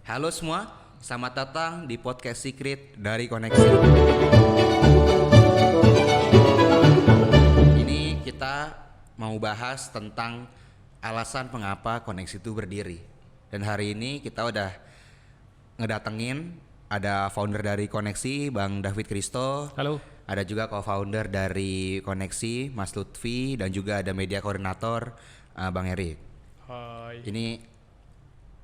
Halo semua, selamat datang di podcast Secret dari Koneksi. Ini kita mau bahas tentang alasan mengapa Koneksi itu berdiri. Dan hari ini kita udah ngedatengin ada founder dari Koneksi, Bang David Kristo. Halo. Ada juga co-founder dari Koneksi, Mas Lutfi, dan juga ada media koordinator Bang Erik. Hai. Ini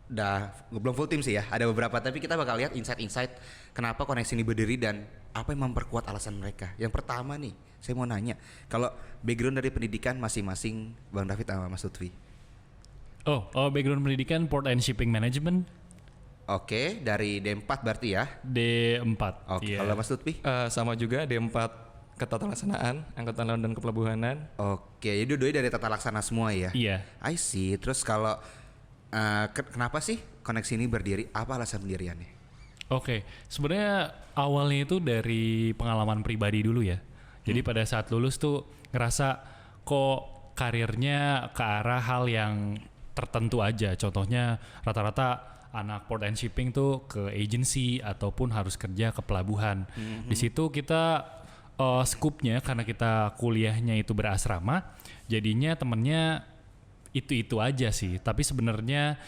udah belum full tim sih ya, ada beberapa, tapi kita bakal lihat insight-insight kenapa Koneksi ini berdiri dan apa yang memperkuat alasan mereka. Yang pertama nih, saya mau nanya, kalau background dari pendidikan masing-masing Bang David sama Mas Lutfi. Background pendidikan Port and Shipping Management. Oke, dari D4 berarti ya? D4. Oke, Yeah. kalau Mas Lutfi? Sama juga D4 Ketata Laksanaan, Angkutan Laut dan Kepelabuhanan. Oke, jadi dua-duanya dari tata laksana semua ya? Iya. I see. Terus kalau kenapa sih Koneksi ini berdiri? Apa alasan pendiriannya? Oke, sebenarnya awalnya itu dari pengalaman pribadi dulu ya. Jadi pada saat lulus tuh ngerasa kok karirnya ke arah hal yang tertentu aja. Contohnya rata-rata anak port and shipping tuh ke agency ataupun harus kerja ke pelabuhan. Di situ kita scoopnya karena kita kuliahnya itu berasrama, jadinya temennya itu aja sih. Tapi sebenarnya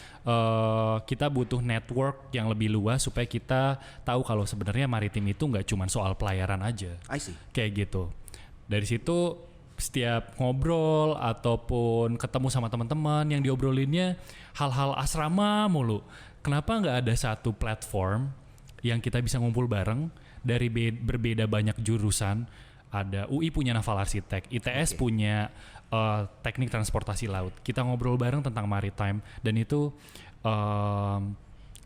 kita butuh network yang lebih luas supaya kita tahu kalau sebenarnya maritim itu nggak cuma soal pelayaran aja. I see. Kayak gitu. Dari situ setiap ngobrol ataupun ketemu sama teman-teman yang diobrolinnya hal-hal asrama mulu. Kenapa nggak ada satu platform yang kita bisa ngumpul bareng dari berbeda banyak jurusan? Ada UI punya Naval Arsitek, ITS punya teknik transportasi laut. Kita ngobrol bareng tentang maritime dan itu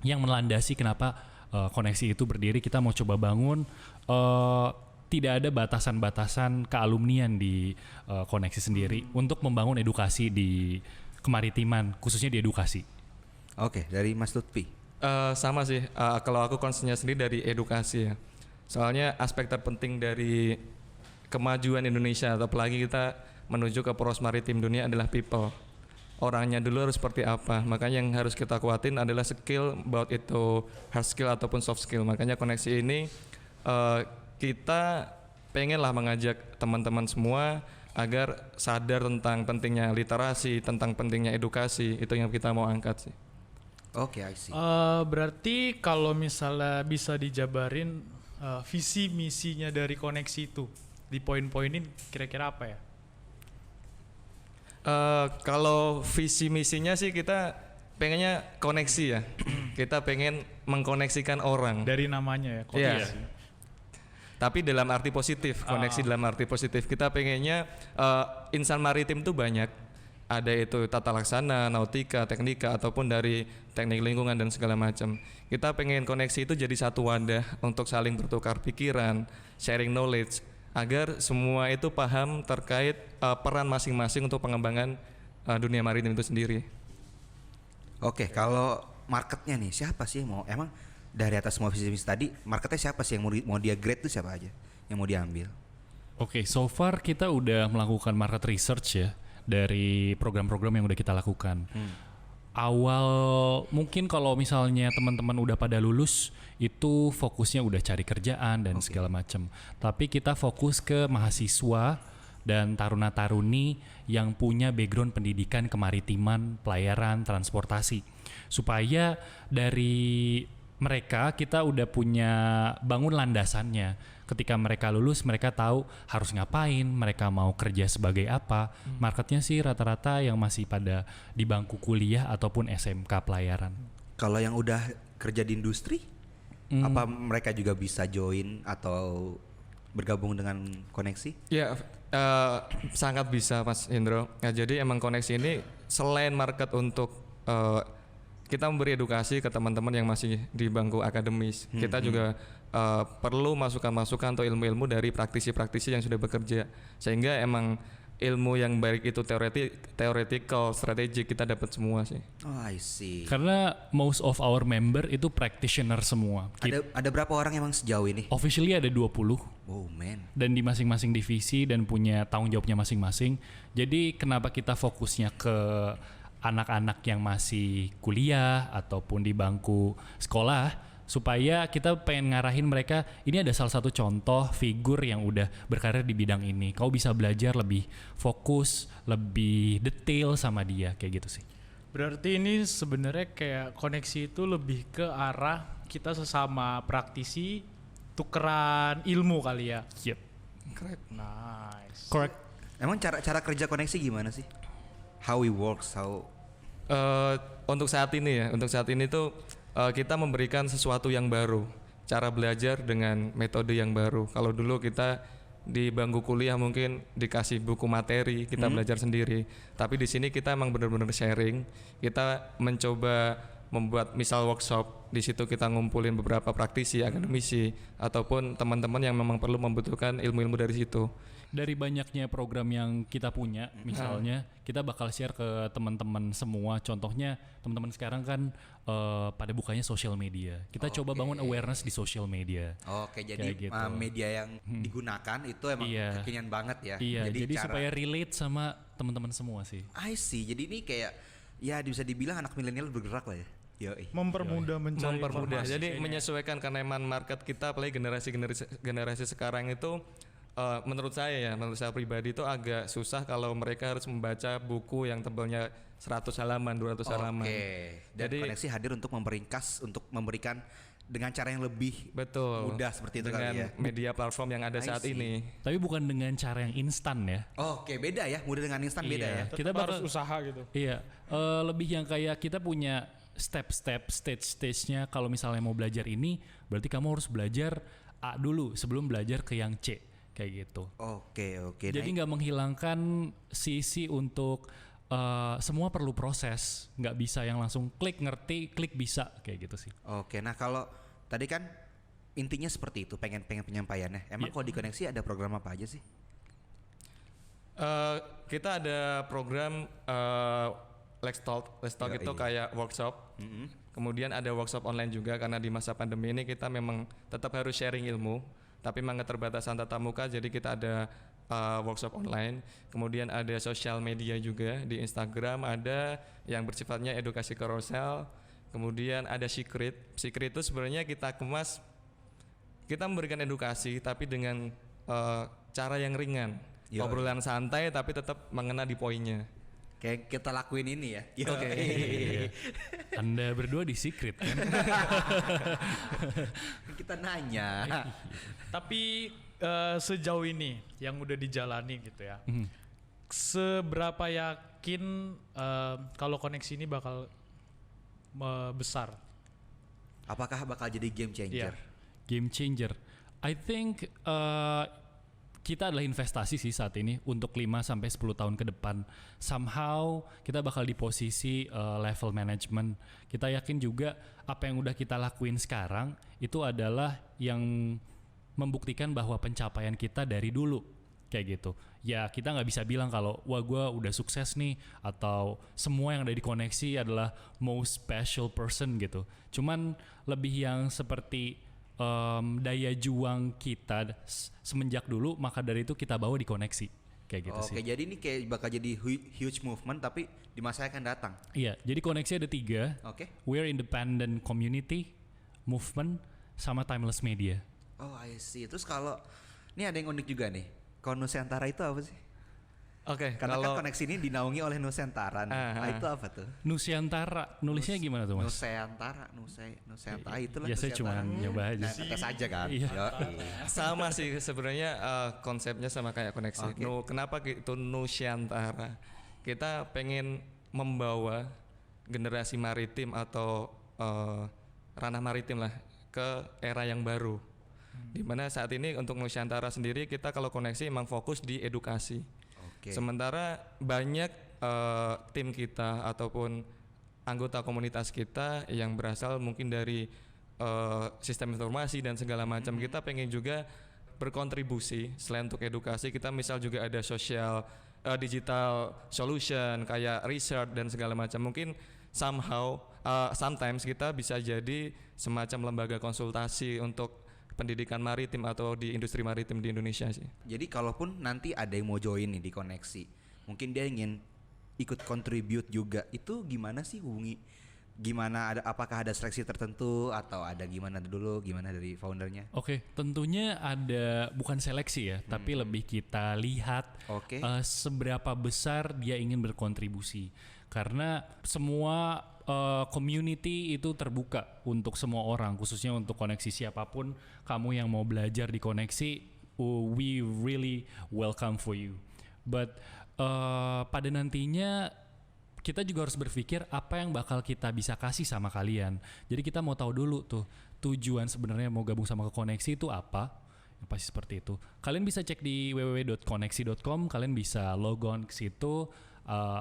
yang melandasi kenapa Koneksi itu berdiri. Kita mau coba bangun tidak ada batasan-batasan kealumnian di Koneksi sendiri untuk membangun edukasi di kemaritiman, khususnya di edukasi. Oke, dari Mas Lutfi. Sama sih, kalau aku concernnya sendiri dari edukasi ya. Soalnya aspek terpenting dari kemajuan Indonesia atau apalagi kita menuju ke poros maritim dunia adalah people. Orangnya dulu harus seperti apa. Makanya yang harus kita kuatin adalah skill, baik itu hard skill ataupun soft skill. Makanya Koneksi ini kita pengenlah mengajak teman-teman semua agar sadar tentang pentingnya literasi, tentang pentingnya edukasi. Itu yang kita mau angkat sih. Oke, I see. Berarti kalau misalnya bisa dijabarin visi misinya dari Koneksi itu di poin-poinin kira-kira apa ya? Kalau visi misinya sih kita pengennya koneksi ya. Kita pengen mengkoneksikan orang. Dari namanya ya, Koneksi. Iya. Tapi dalam arti positif, koneksi dalam arti positif. Kita pengennya insan maritim tuh banyak. Ada itu tata laksana, nautika, teknika, ataupun dari teknik lingkungan dan segala macam. Kita pengen koneksi itu jadi satu wadah untuk saling bertukar pikiran, sharing knowledge, agar semua itu paham terkait peran masing-masing untuk pengembangan dunia maritim itu sendiri. Oke, kalau marketnya nih, siapa sih yang mau, emang dari atas semua visi-visi tadi, marketnya siapa sih yang mau dia grade tuh siapa aja yang mau diambil? Oke, so far kita udah melakukan market research ya dari program-program yang udah kita lakukan. Awal mungkin kalau misalnya teman-teman udah pada lulus itu fokusnya udah cari kerjaan dan segala macam. Tapi kita fokus ke mahasiswa dan taruna-taruni yang punya background pendidikan kemaritiman, pelayaran, transportasi. Supaya dari mereka kita udah punya bangun landasannya. Ketika mereka lulus mereka tahu harus ngapain, mereka mau kerja sebagai apa. Marketnya sih rata-rata yang masih pada di bangku kuliah ataupun SMK pelayaran. Kalau yang udah kerja di industri, apa mereka juga bisa join atau bergabung dengan Koneksi? Ya, sangat bisa Mas Indro. Ya, jadi emang Koneksi ini selain market untuk kita memberi edukasi ke teman-teman yang masih di bangku akademis, kita juga perlu masukan-masukan atau ilmu-ilmu dari praktisi-praktisi yang sudah bekerja, sehingga emang ilmu yang baik itu theoretical, strategik kita dapat semua sih. Oh, I see. Karena most of our member itu practitioner semua. Ada berapa orang emang sejauh ini? Officially ada 20. Oh man. Dan di masing-masing divisi dan punya tanggung jawabnya masing-masing. Jadi kenapa kita fokusnya ke anak-anak yang masih kuliah ataupun di bangku sekolah, supaya kita pengen ngarahin mereka, ini ada salah satu contoh figur yang udah berkarir di bidang ini. Kau bisa belajar lebih fokus, lebih detail sama dia, kayak gitu sih. Berarti ini sebenarnya kayak koneksi itu lebih ke arah kita sesama praktisi tukeran ilmu kali ya. Yep. Nice. Correct. Emang cara kerja koneksi gimana sih? How it works, Untuk saat ini tuh kita memberikan sesuatu yang baru, cara belajar dengan metode yang baru. Kalau dulu kita di bangku kuliah mungkin dikasih buku materi, kita belajar sendiri. Tapi di sini kita emang benar-benar sharing. Kita mencoba membuat misal workshop, di situ kita ngumpulin beberapa praktisi, akademisi, ataupun teman-teman yang memang perlu membutuhkan ilmu-ilmu dari situ. Dari banyaknya program yang kita punya, misalnya kita bakal share ke teman-teman semua. Contohnya teman-teman sekarang kan pada bukanya social media. Kita coba bangun awareness di social media. Oke, jadi Kayak gitu. media yang digunakan itu emang Iya. kekinian banget ya. Iya, jadi supaya relate sama teman-teman semua sih. I see. Jadi ini kayak ya bisa dibilang anak milenial bergerak lah ya. Yoi. Mempermudah mencari Mempermudah. informasi. Jadi menyesuaikan, karena emang market kita apalagi generasi sekarang itu menurut saya pribadi itu agak susah kalau mereka harus membaca buku yang tebalnya 100 halaman, 200 halaman. Oke. Dan Jadi koneksi hadir untuk meringkas, untuk memberikan dengan cara yang lebih betul. mudah seperti itu dengan kali ya. media platform yang ada I saat see. ini. Tapi bukan dengan cara yang instan ya. Oke, beda ya. Mudah dengan instan beda ya. Tetap Kita harus bakal usaha gitu. Iya, lebih yang kayak kita punya step-step, stage-stage-nya. Kalau misalnya mau belajar ini, berarti kamu harus belajar A dulu sebelum belajar ke yang C, kayak gitu. Oke. Jadi nggak menghilangkan sisi untuk semua perlu proses, nggak bisa yang langsung klik ngerti, klik bisa, kayak gitu sih. Oke, nah kalau tadi kan intinya seperti itu, pengen penyampaiannya. Emang Iya. kalau di koneksi ada program apa aja sih? Kita ada program Let's Talk Yoi. itu kayak workshop. Kemudian ada workshop online juga, karena di masa pandemi ini kita memang tetap harus sharing ilmu, tapi memang keterbatasan tatap muka, jadi kita ada workshop online. Kemudian ada sosial media juga, di Instagram ada yang bersifatnya edukasi carousel. Kemudian ada Secret itu sebenarnya kita kemas, kita memberikan edukasi tapi dengan cara yang ringan, Yoi. obrolan santai tapi tetap mengena di poinnya. Kayak kita lakuin ini ya. Oke. Anda berdua di secret kan? Kita nanya. Tapi sejauh ini yang udah dijalani gitu ya. Seberapa yakin kalau koneksi ini bakal besar? Apakah bakal jadi game changer? Game changer. I think kita adalah investasi sih saat ini untuk 5-10 tahun ke depan. Somehow kita bakal di posisi level management. Kita yakin juga apa yang udah kita lakuin sekarang itu adalah yang membuktikan bahwa pencapaian kita dari dulu. Kayak gitu. Ya kita nggak bisa bilang kalau wah gue udah sukses nih, atau semua yang ada di koneksi adalah most special person gitu. Cuman lebih yang seperti daya juang kita semenjak dulu, maka dari itu kita bawa di koneksi, kayak gitu sih. Oke, jadi ini kayak bakal jadi huge movement tapi di masa yang akan datang. Iya, jadi koneksi ada 3. Oke. We're independent community, movement, sama timeless media. Oh, I see. Terus kalau ini ada yang unik juga nih. Kalau Nusantara itu apa sih? Oke, Karena kalau kan koneksi ini dinaungi oleh Nusantara. Nah, itu apa tuh? Nusiantara, nulisnya gimana tuh mas? Nusantara itulah. Ya saya cuma Nusantara. nyoba aja. Nah, tes aja kan. Iya. Yoi. sama sih sebenarnya, konsepnya sama kayak koneksi. Oke. Kenapa itu Nusantara? Kita pengen membawa generasi maritim atau ranah maritim lah ke era yang baru. Dimana saat ini untuk Nusantara sendiri kita kalau koneksi emang fokus di edukasi. Oke. Sementara banyak tim kita ataupun anggota komunitas kita yang berasal mungkin dari sistem informasi dan segala macam. Kita pengen juga berkontribusi selain untuk edukasi, kita misal juga ada sosial digital solution kayak research dan segala macam. Mungkin sometimes kita bisa jadi semacam lembaga konsultasi untuk pendidikan maritim atau di industri maritim di Indonesia sih. Jadi kalaupun nanti ada yang mau join nih di koneksi, mungkin dia ingin ikut contribute juga. Itu gimana sih gimana apakah ada seleksi tertentu atau ada gimana dulu, gimana dari foundernya? Oke, tentunya ada bukan seleksi ya, tapi lebih kita lihat Oke. seberapa besar dia ingin berkontribusi. Karena semua community itu terbuka untuk semua orang, khususnya untuk koneksi siapapun kamu yang mau belajar di koneksi, we really welcome for you. But pada nantinya kita juga harus berpikir apa yang bakal kita bisa kasih sama kalian. Jadi kita mau tahu dulu tuh tujuan sebenarnya mau gabung sama Koneksi itu apa. Yang pasti seperti itu. Kalian bisa cek di www.koneksi.com, kalian bisa log on ke situ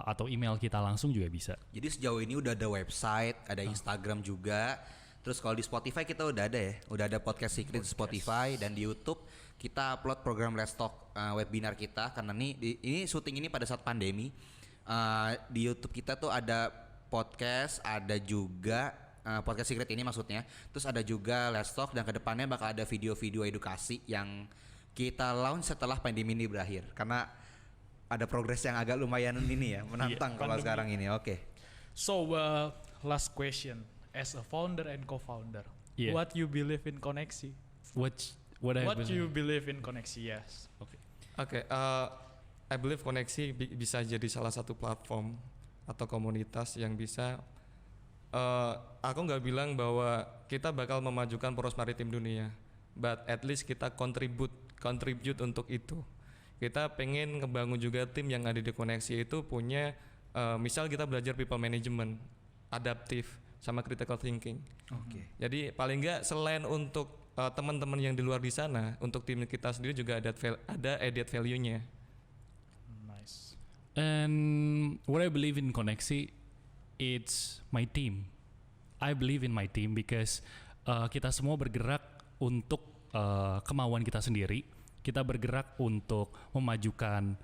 atau email kita langsung juga bisa. Jadi sejauh ini udah ada website, ada Instagram juga. Terus kalau di Spotify kita udah ada ya, udah ada podcast Secret di Spotify, dan di YouTube kita upload program Let's Talk webinar kita karena ini syuting ini pada saat pandemi. Di YouTube kita tuh ada podcast, ada juga podcast Secret ini maksudnya. Terus ada juga Let's Talk, dan kedepannya bakal ada video-video edukasi yang kita launch setelah pandemi ini berakhir. Karena ada progres yang agak lumayan ini ya, menantang kalau sekarang ini. Oke. So last question, as a founder and co-founder, Yeah. what you believe in Koneksi? What You believe in Koneksi? Yes. Oke, I believe Koneksi bisa jadi salah satu platform atau komunitas yang bisa, aku nggak bilang bahwa kita bakal memajukan poros maritim dunia, but at least kita contribute untuk itu. Kita pengen ngebangun juga tim yang ada di Koneksi itu punya, misal kita belajar people management, adaptif, sama critical thinking. Oke. Jadi paling nggak selain untuk teman-teman yang di luar di sana, untuk tim kita sendiri juga ada added value-nya. Nice. And what I believe in Koneksi, it's my team. I believe in my team because kita semua bergerak untuk kemauan kita sendiri. Kita bergerak untuk memajukan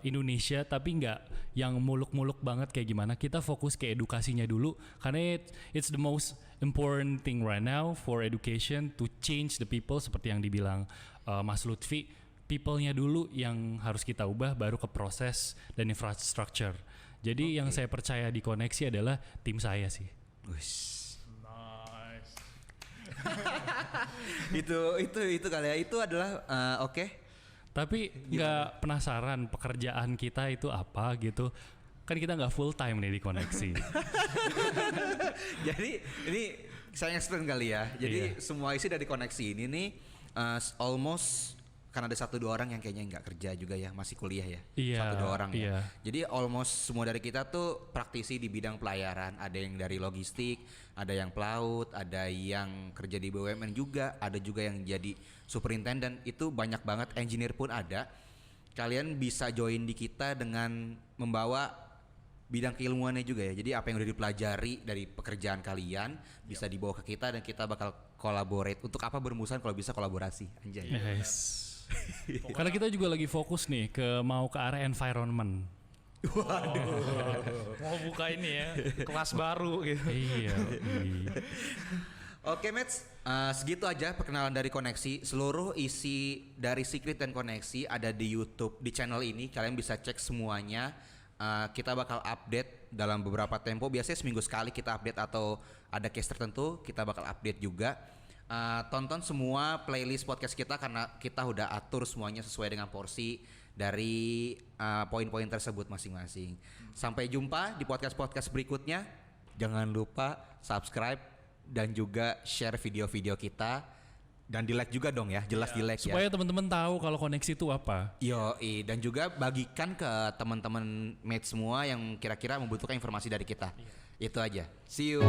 Indonesia, tapi nggak yang muluk-muluk banget kayak gimana. Kita fokus ke edukasinya dulu, karena it's the most important thing right now for education to change the people, seperti yang dibilang Mas Lutfi. People-nya dulu yang harus kita ubah, baru ke proses dan infrastructure. Jadi yang saya percaya di Koneksi adalah tim saya sih. Nice. itu kali ya, itu adalah oke. Tapi nggak penasaran pekerjaan kita itu apa gitu? Kan kita nggak full time nih di Koneksi. Jadi ini saya explain kali ya. Jadi semua isi dari Koneksi ini nih almost, karena ada 1-2 orang yang kayaknya nggak kerja juga ya, masih kuliah ya. Iya, 1-2 orang ya. iya. Jadi almost semua dari kita tuh praktisi di bidang pelayaran. Ada yang dari logistik, ada yang pelaut, ada yang kerja di BUMN juga, ada juga yang jadi superintendent. Itu banyak banget, engineer pun ada. Kalian bisa join di kita dengan membawa bidang keilmuannya juga ya. Jadi apa yang udah dipelajari dari pekerjaan kalian bisa dibawa ke kita, dan kita bakal collaborate. Untuk apa bermusuhan kalau bisa kolaborasi, anjay. Yes. Karena kita juga lagi fokus nih mau ke arah environment. Mau buka ini ya, kelas baru gitu. Iya. Oke, Mets, segitu aja perkenalan dari Koneksi. Seluruh isi dari Secret dan Koneksi ada di YouTube, di channel ini. Kalian bisa cek semuanya. Kita bakal update dalam beberapa tempo. Biasanya seminggu sekali kita update, atau ada case tertentu kita bakal update juga. Tonton semua playlist podcast kita, karena kita udah atur semuanya sesuai dengan porsi dari poin-poin tersebut masing-masing. Sampai jumpa di podcast-podcast berikutnya. Jangan lupa subscribe dan juga share video-video kita, dan di like juga dong ya, jelas di like ya. Supaya teman-teman tahu kalau Koneksi itu apa. Yoi, dan juga bagikan ke teman-teman mate semua yang kira-kira membutuhkan informasi dari kita. Itu aja. See you.